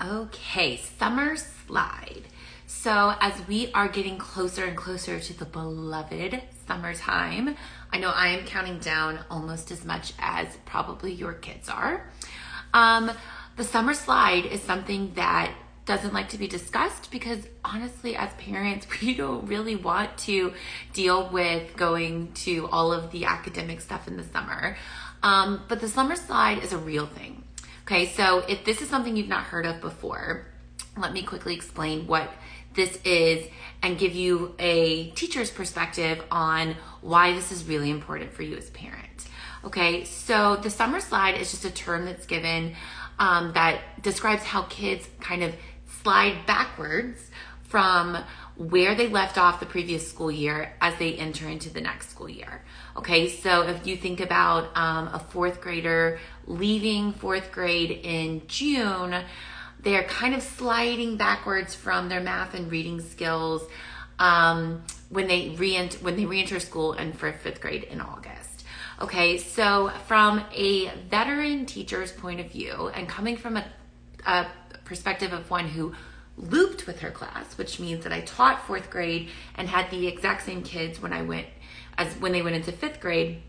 Okay, summer slide. So as we are getting closer and closer to the beloved summertime, I know I am counting down almost as much as probably your kids are. The summer slide is something that doesn't like to be discussed because honestly, as parents, we don't really want to deal with going to all of the academic stuff in the summer. But the summer slide is a real thing. Okay, so if this is something you've not heard of before, let me quickly explain what this is and give you a teacher's perspective on why this is really important for you as a parent. Okay, so the summer slide is just a term that's given that describes how kids kind of slide backwards from where they left off the previous school year as they enter into the next school year. Okay, so if you think about a fourth grader leaving fourth grade in June, they're kind of sliding backwards from their math and reading skills when they re-enter school and for fifth grade in August. Okay, so from a veteran teacher's point of view and coming from a perspective of one who looped with her class, which means that I taught fourth grade and had the exact same kids when they went into fifth grade.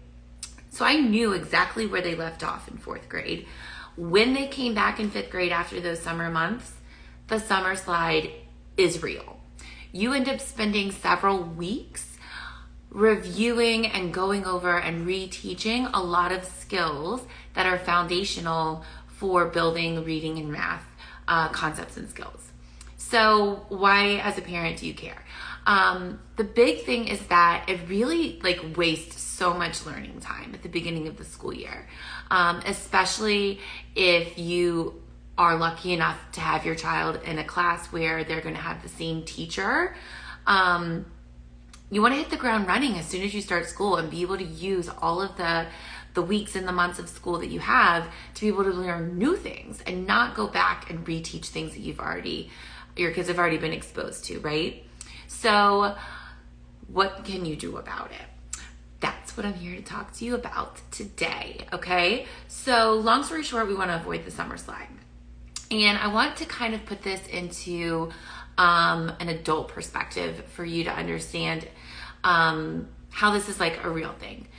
So I knew exactly where they left off in fourth grade. When they came back in fifth grade after those summer months, the summer slide is real. You end up spending several weeks reviewing and going over and reteaching a lot of skills that are foundational for building reading and math concepts and skills. So why, as a parent, do you care? The big thing is that it really wastes so much learning time at the beginning of the school year, especially if you are lucky enough to have your child in a class where they're going to have the same teacher. You want to hit the ground running as soon as you start school and be able to use all of the weeks and the months of school that you have to be able to learn new things and not go back and reteach things that your kids have already been exposed to, right? So what can you do about it? That's what I'm here to talk to you about today, okay? So long story short, we want to avoid the summer slide. And I want to kind of put this into an adult perspective for you to understand how this is like a real thing.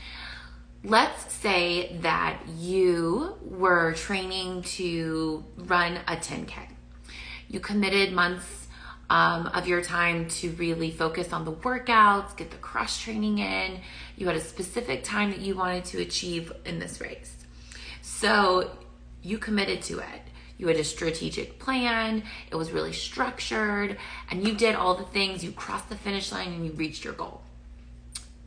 Let's say that you were training to run a 10K. You committed months of your time to really focus on the workouts, get the cross training in. You had a specific time that you wanted to achieve in this race. So you committed to it. You had a strategic plan. It was really structured and you did all the things. You crossed the finish line and you reached your goal.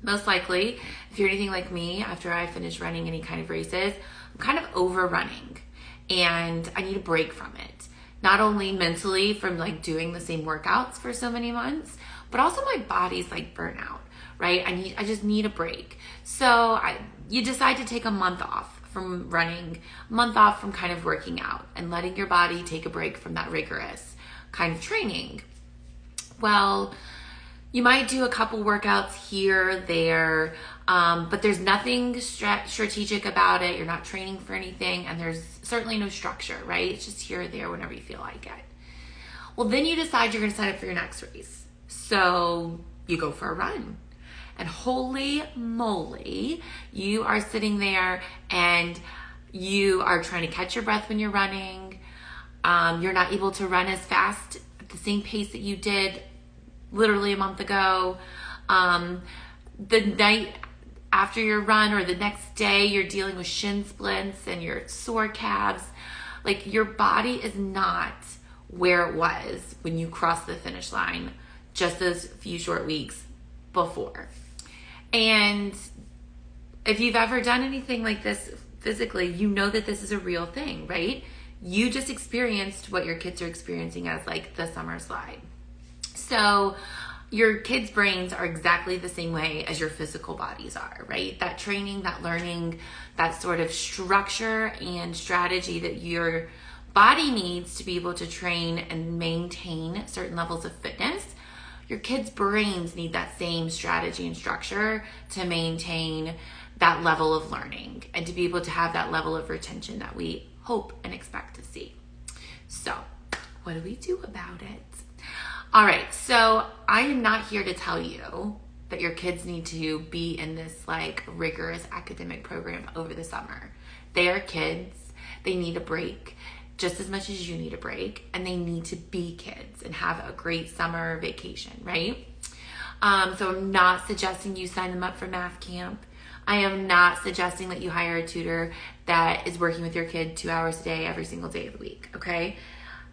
Most likely, if you're anything like me, after I finish running any kind of races, I'm kind of overrunning and I need a break from it. Not only mentally from doing the same workouts for so many months, but also my body's burnt out, right? I just need a break. So you decide to take a month off from running, a month off from kind of working out and letting your body take a break from that rigorous kind of training. Well, you might do a couple workouts here, there, but there's nothing strategic about it. You're not training for anything, and there's certainly no structure, right? It's just here or there whenever you feel like it. Well, then you decide you're going to sign up for your next race. So you go for a run. And holy moly, you are sitting there and you are trying to catch your breath when you're running. You're not able to run as fast at the same pace that you did literally a month ago. The night after your run or the next day, you're dealing with shin splints and your sore calves. Your body is not where it was when you crossed the finish line just those few short weeks before. And if you've ever done anything like this physically, you know that this is a real thing, right? You just experienced what your kids are experiencing as the summer slide. So your kids' brains are exactly the same way as your physical bodies are, right? That training, that learning, that sort of structure and strategy that your body needs to be able to train and maintain certain levels of fitness, your kids' brains need that same strategy and structure to maintain that level of learning and to be able to have that level of retention that we hope and expect to see. So what do we do about it? All right, so I am not here to tell you that your kids need to be in this like rigorous academic program over the summer. They are kids. They need a break just as much as you need a break, and they need to be kids and have a great summer vacation, right? So I'm not suggesting you sign them up for math camp. I am not suggesting that you hire a tutor that is working with your kid 2 hours a day every single day of the week, okay?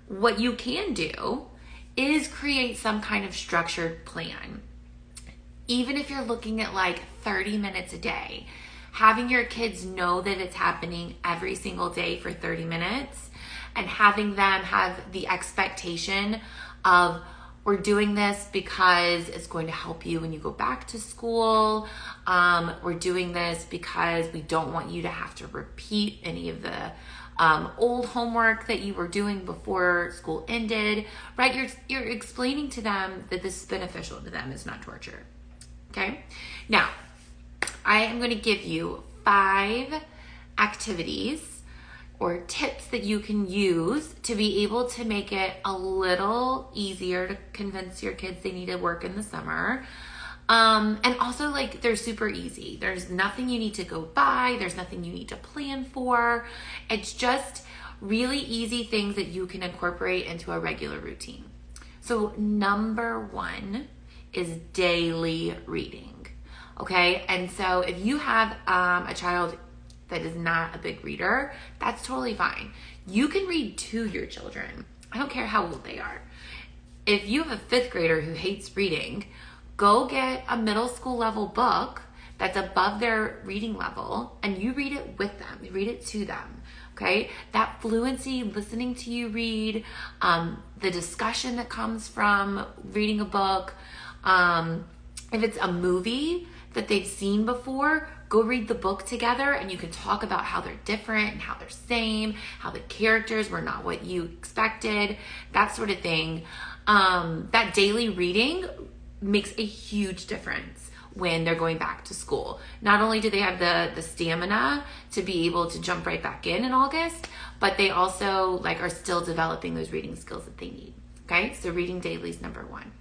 What you can do is create some kind of structured plan. Even if you're looking at like 30 minutes a day, having your kids know that it's happening every single day for 30 minutes and having them have the expectation of, we're doing this because it's going to help you when you go back to school. We're doing this because we don't want you to have to repeat any of the old homework that you were doing before school ended, right? You're explaining to them that this is beneficial to them. It's not torture. Okay. Now, I am going to give you 5 activities or tips that you can use to be able to make it a little easier to convince your kids they need to work in the summer. And also, like, they're super easy. There's nothing you need to go buy. There's nothing you need to plan for. It's just really easy things that you can incorporate into a regular routine. So number 1 is daily reading. Okay. And so if you have a child that is not a big reader, that's totally fine. You can read to your children. I don't care how old they are. If you have a 5th grader who hates reading, go get a middle school level book that's above their reading level and you read it with them. You read it to them. Okay. That fluency, listening to you read, the discussion that comes from reading a book. If it's a movie that they've seen before, go read the book together and you can talk about how they're different and how they're same, how the characters were not what you expected, that sort of thing. That daily reading makes a huge difference when they're going back to school. Not only do they have the stamina to be able to jump right back in August, but they also like are still developing those reading skills that they need. Okay, so reading daily is number 1.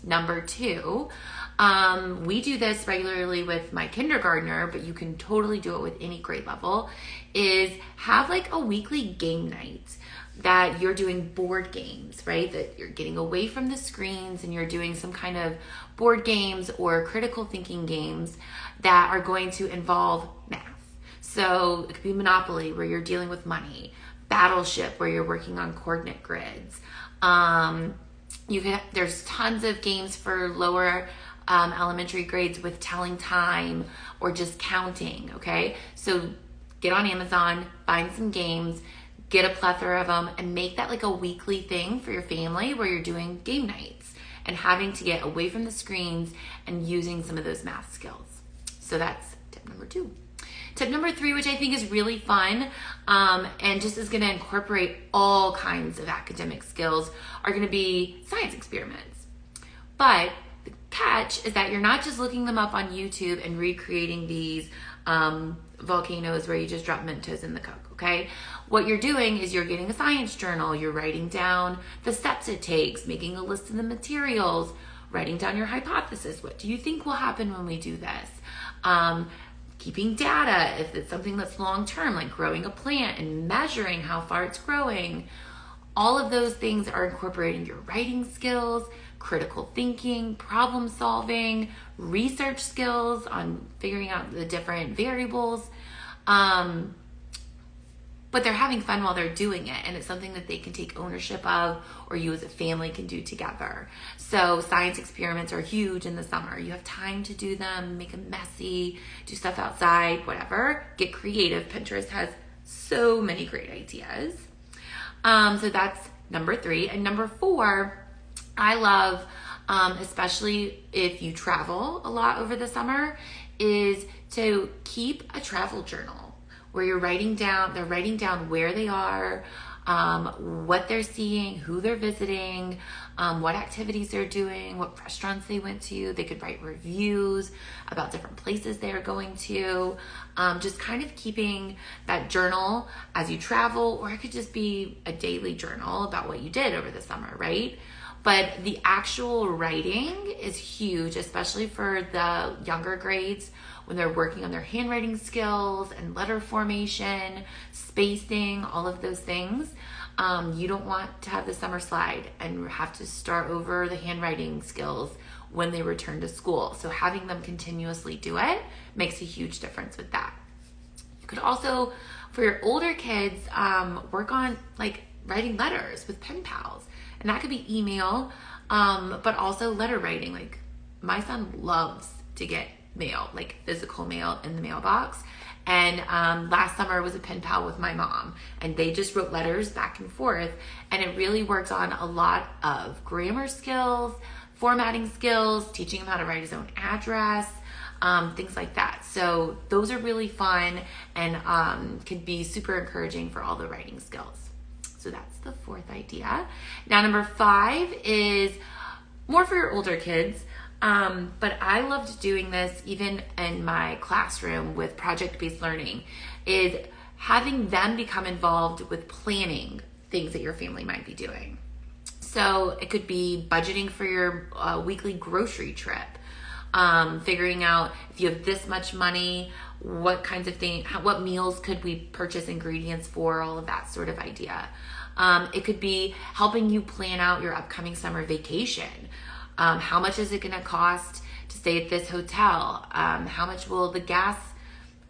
Number 2, we do this regularly with my kindergartner, but you can totally do it with any grade level, is have like a weekly game night that you're doing board games, right? That you're getting away from the screens and you're doing some kind of board games or critical thinking games that are going to involve math. So it could be Monopoly, where you're dealing with money, Battleship, where you're working on coordinate grids. There's tons of games for lower elementary grades with telling time or just counting, okay? So get on Amazon, find some games, get a plethora of them, and make that like a weekly thing for your family where you're doing game nights and having to get away from the screens and using some of those math skills. So that's tip number 2. Tip number 3, which I think is really fun and just is going to incorporate all kinds of academic skills, are going to be science experiments. But the catch is that you're not just looking them up on YouTube and recreating these volcanoes where you just drop Mentos in the Coke, okay? What you're doing is you're getting a science journal, you're writing down the steps it takes, making a list of the materials, writing down your hypothesis. What do you think will happen when we do this? Keeping data, if it's something that's long-term, like growing a plant and measuring how far it's growing. All of those things are incorporating your writing skills, critical thinking, problem solving, research skills on figuring out the different variables. But they're having fun while they're doing it, and it's something that they can take ownership of, or you as a family can do together. So science experiments are huge in the summer. You have time to do them, make them messy, do stuff outside, whatever. Get creative. Pinterest has so many great ideas. So that's number 3. And number 4, I love, especially if you travel a lot over the summer, is to keep a travel journal where they're writing down where they are, what they're seeing, who they're visiting, what activities they're doing, what restaurants they went to. They could write reviews about different places they're going to. Just kind of keeping that journal as you travel, or it could just be a daily journal about what you did over the summer, right? But the actual writing is huge, especially for the younger grades when they're working on their handwriting skills and letter formation, spacing, all of those things. You don't want to have the summer slide and have to start over the handwriting skills when they return to school. So having them continuously do it makes a huge difference with that. You could also, for your older kids, work on like writing letters with pen pals. And that could be email, but also letter writing. Like my son loves to get mail, like physical mail in the mailbox. And last summer was a pen pal with my mom, and they just wrote letters back and forth. And it really works on a lot of grammar skills, formatting skills, teaching him how to write his own address, things like that. So those are really fun and can be super encouraging for all the writing skills. So that's the fourth idea. Now, number 5 is more for your older kids. But I loved doing this even in my classroom with project-based learning, is having them become involved with planning things that your family might be doing. So it could be budgeting for your weekly grocery trip, figuring out if you have this much money, what kinds of things, what meals could we purchase ingredients for, all of that sort of idea. It could be helping you plan out your upcoming summer vacation. How much is it going to cost to stay at this hotel? How much will the gas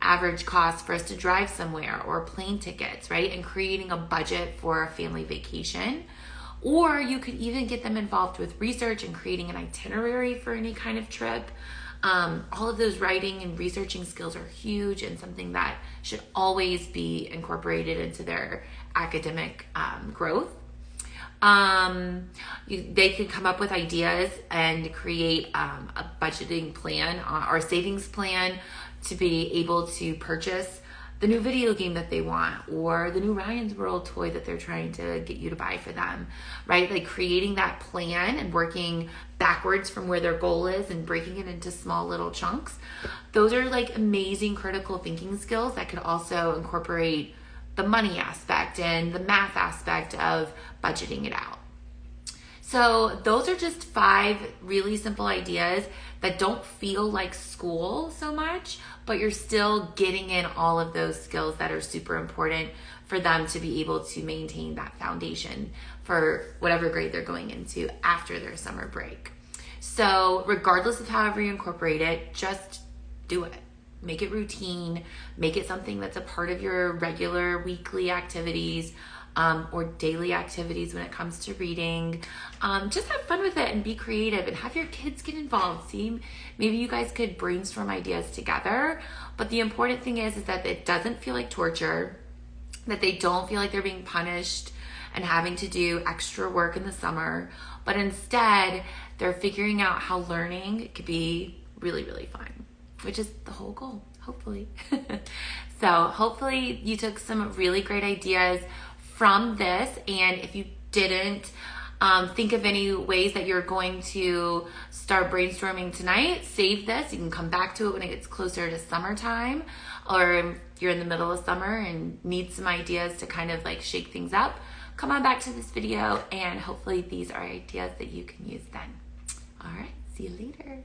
average cost for us to drive somewhere, or plane tickets, right? And creating a budget for a family vacation. Or you could even get them involved with research and creating an itinerary for any kind of trip. All of those writing and researching skills are huge and something that should always be incorporated into their academic growth. They could come up with ideas and create a budgeting plan or savings plan to be able to purchase the new video game that they want, or the new Ryan's World toy that they're trying to get you to buy for them, right? Like creating that plan and working backwards from where their goal is and breaking it into small little chunks. Those are like amazing critical thinking skills that could also incorporate the money aspect and the math aspect of budgeting it out. So those are just 5 really simple ideas that don't feel like school so much, but you're still getting in all of those skills that are super important for them to be able to maintain that foundation for whatever grade they're going into after their summer break. So regardless of however you incorporate it, just do it. Make it routine, make it something that's a part of your regular weekly activities, or daily activities when it comes to reading. Just have fun with it and be creative and have your kids get involved. See, maybe you guys could brainstorm ideas together. But the important thing is that it doesn't feel like torture, that they don't feel like they're being punished and having to do extra work in the summer, but instead they're figuring out how learning could be really, really fun, which is the whole goal, hopefully. So hopefully you took some really great ideas from this, and if you didn't, think of any ways that you're going to start brainstorming tonight, save this. You can come back to it when it gets closer to summertime, or if you're in the middle of summer and need some ideas to kind of like shake things up, come on back to this video, and hopefully these are ideas that you can use then. All right, see you later.